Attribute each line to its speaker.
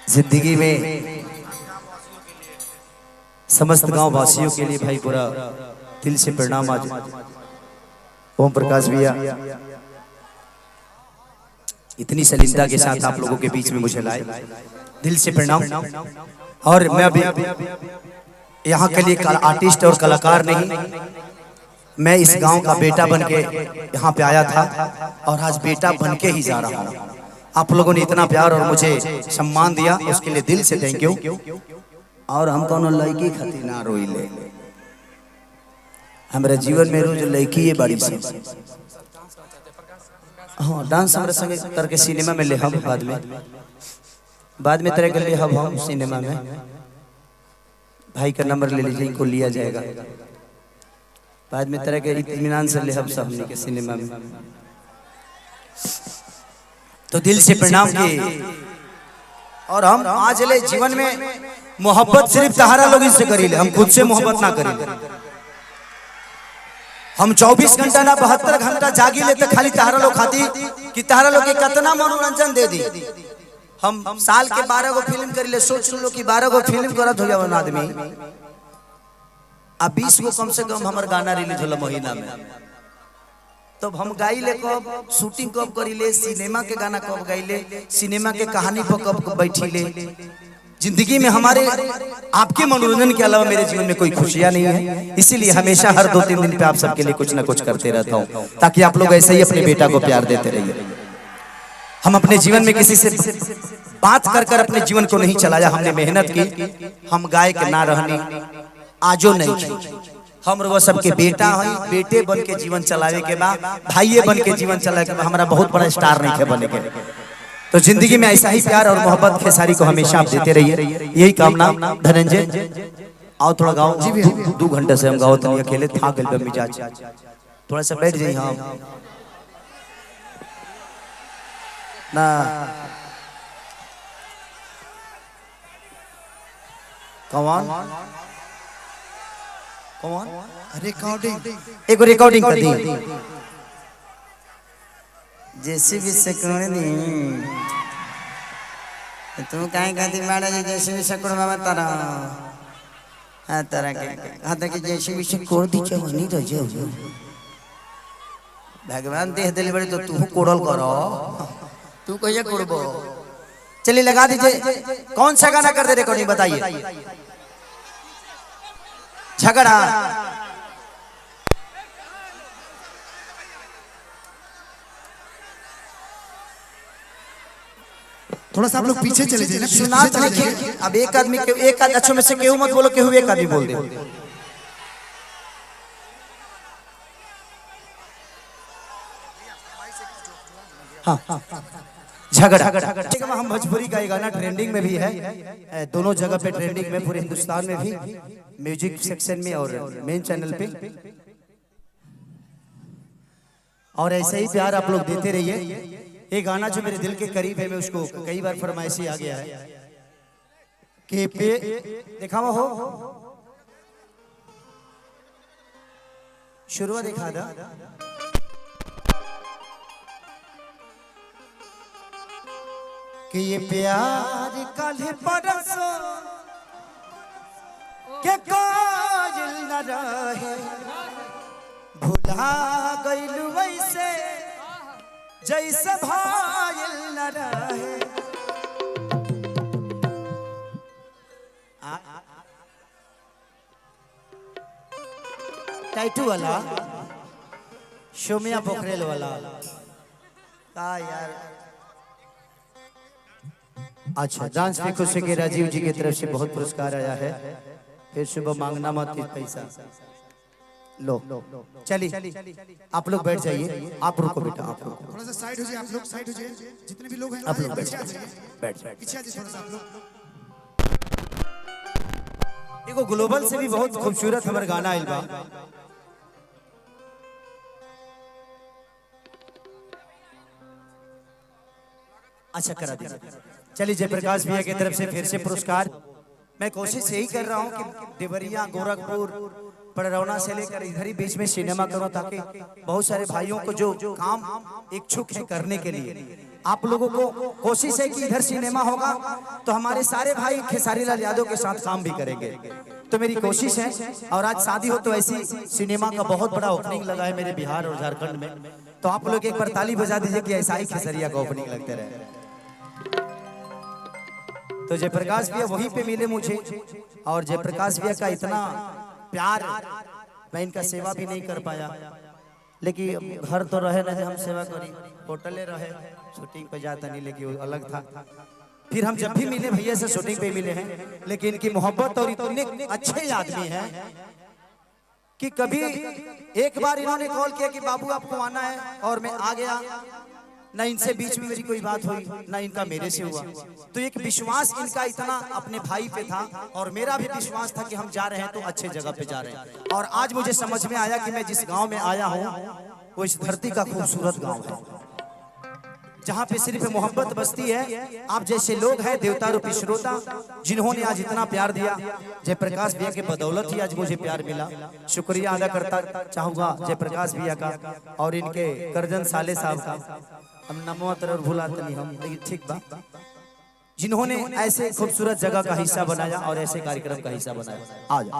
Speaker 1: जिंदगी में समस्त गांव वासियों के लिए भाई पूरा दिल से प्रणाम। आज ओम प्रकाश भैया इतनी सलीलता के साथ आप लोगों के बीच में मुझे लाए, दिल से प्रणाम। और मैं अभी यहाँ के लिए आर्टिस्ट और कलाकार नहीं, मैं इस गांव का बेटा बनके यहाँ पे आया था और आज बेटा बनके ही जा रहा हूँ। आप लोगों ने इतना प्यार और मुझे सम्मान दिया, उसके लिए दिल से थैंक यू। और हम कौन लड़की खातिर ना रोइले, हमारे जीवन में रोज लड़की है बड़ी सी। हाँ, डांस हमारे संग करके सिनेमा में ले हम बाद में तरह के लिए हम सिनेमा में भाई का नंबर ले लीजिए, इनको लिया जाएगा। बाद में तरह के इत्मीनान से ले हम सब के सिनेमा में। तो दिल से प्रणाम की। और हम आज ले जीवन में मोहब्बत सिर्फ तहारा लोग से करी ले, हम खुद से मोहब्बत ना करी। हम 24 घंटा ना 72 घंटा जागी ले तो खाली तहारा लोग खाती कि तहारा लोग के कितना मनोरंजन दे दी। हम साल के 12 गो फिल्म करी ले, सोच लो कि 12 गो फिल्म करत हो जावन आदमी, अब 20 गो कम से कम हमार गाना रिलीज होला महीना में। तो हम गाई ले कब, शूटिंग कब करी ले, सिनेमा के गाना कब गाई ले, सिनेमा के कहानी पर कब बैठी ले। जिंदगी में हमारे आपके मनोरंजन के अलावा मेरे जीवन में कोई खुशियां नहीं है, इसीलिए हमेशा हर 2-3 दिन पे आप सबके लिए कुछ ना कुछ करते रहता हूँ, ताकि आप लोग ऐसे ही अपने बेटा को प्यार देते रहिए। हम अपने जीवन में किसी से बात कर कर अपने जीवन को नहीं चलाया, हमने मेहनत की। हम गाय के ना रहनी आजो नहीं की, हम वो सबके बेटा है, बेटे बन के जीवन चलावे के बाद, भाइये बन के जीवन चलावे के बाद, हमारा बहुत बड़ा स्टार नहीं है बने के। तो जिंदगी में ऐसा ही प्यार और मोहब्बत खेसारी को हमेशा आप देते रहिए, यही कामना। धनंजय आओ थोड़ा गाओ, 2 घंटे से हम गाओ तो अकेले था गल मिजाज, थोड़ा सा बैठ जाइए। हाँ ना कौन रिकॉर्डिंग कर दी जैसे भी सकड़े नहीं तू काहे कहती माड़ा जी, जैसे भी सकड़ बाबा तारा हां तारा के हां के जैसे भी सकड़ दी चवनी रह जाओ। भगवान देह दिल बड़े तो तू कोड़ल करो, तू कहिए कोड़बो। चलिए लगा दीजिए, कौन सा गाना कर दे रिकॉर्डिंग बताइए। झगड़ा
Speaker 2: थोड़ा सा आप लोग पीछे चले जाइए ना,
Speaker 1: सुना तो नहीं। अब एक आदमी के एक अच्छों में से केहू मत बोलो, केहू एक आदमी बोल दे। हाँ झगड़ा हम भोजपुरी का ये गाना ट्रेंडिंग में भी है, दोनों जगह पे ट्रेंडिंग में, पूरे हिंदुस्तान में भी, म्यूजिक सेक्शन में और मेन चैनल पे। और ऐसे ही प्यार आप लोग देते रहिए। ये गाना जो मेरे दिल के करीब है, मैं उसको कई बार फरमाइशी आ गया है कि पे दिखावा हो शुरुआत दिखा दा कि ये प्यार काल्हे परसों के कायल न रहे, भुला गइल वैसे जैसे भायल न रहे। टाइटू वाला शोमिया पोखरेल वाला का यार। अच्छा, डांस में खुशी के राजीव जी की तरफ से बहुत पुरस्कार आया है। फिर सुबह मांगना मत पैसा लो। चलिए आप लोग बैठ जाइए, आप रुको बेटा, आप रुको,
Speaker 2: थोड़ा सा साइड हो जाइए। आप लोग साइड हो जाइए, जितने भी लोग हैं
Speaker 1: आप लोग बैठ जाइए,
Speaker 2: पीछे आ जाइए थोड़ा सा आप लोग।
Speaker 1: देखो ग्लोबल से भी बहुत खूबसूरत हमारा गाना आइल बा। अच्छा करा दीजिए। चलिए जयप्रकाश भैया की तरफ से फिर से पुरस्कार। मैं कोशिश यही कर रहा हूँ कि देवरिया, गोरखपुर, पड़रौना से लेकर इधर ही बीच में सिनेमा करूं, ताकि बहुत सारे भाइयों को जो काम इच्छुक है करने के लिए आप लोगों को कोशिश है कि इधर सिनेमा होगा तो हमारे सारे भाई खेसारी लाल यादव के साथ काम भी करेंगे, तो मेरी कोशिश है। और आज शादी हो तो ऐसी सिनेमा का बहुत बड़ा ओपनिंग लगा है मेरे बिहार और झारखंड में, तो आप लोग एक बार ताली बजा दीजिए कि ऐसा ही खेसरिया का ओपनिंग लगते रहे। तो जयप्रकाश भैया वहीं पे मिले मुझे, और जयप्रकाश भैया का इतना प्यार, मैं इनका सेवा भी नहीं कर पाया, लेकिन घर तो रहे नहीं हम सेवा करी, होटले रहे, शूटिंग पे जाता नहीं, लेकिन वो अलग था। फिर हम जब भी मिले भैया से शूटिंग पे मिले हैं, लेकिन इनकी मोहब्बत और इतने अच्छे आदमी हैं कि कभी एक बार इन्होंने कॉल किया कि बाबू आपको आना है, और मैं आ गया। ना इनसे बीच में मेरी कोई बात हुई, ना इनका मेरे से हुआ, तो एक विश्वास इनका इतना अपने भाई पे था, और मेरा भी विश्वास था कि हम जा रहे हैं तो अच्छे जगह पे जा रहे हैं। और आज मुझे समझ में आया कि मैं जिस गांव में आया हूँ वो इस धरती का खूबसूरत गांव है, जहाँ पे सिर्फ मोहब्बत बसती है। आप जैसे लोग हैं देवता रूपी श्रोता, जिन्होंने आज इतना प्यार दिया, जयप्रकाश भैया के बदौलत ही आज मुझे प्यार मिला। शुक्रिया अदा करता चाहूंगा जयप्रकाश भैया का और इनके करजन साले साहब का। हम नमो तरह भुलाते नहीं हम, लेकिन ठीक बा, जिन्होंने ऐसे खूबसूरत जगह का हिस्सा बनाया और ऐसे कार्यक्रम का हिस्सा बनाया। आज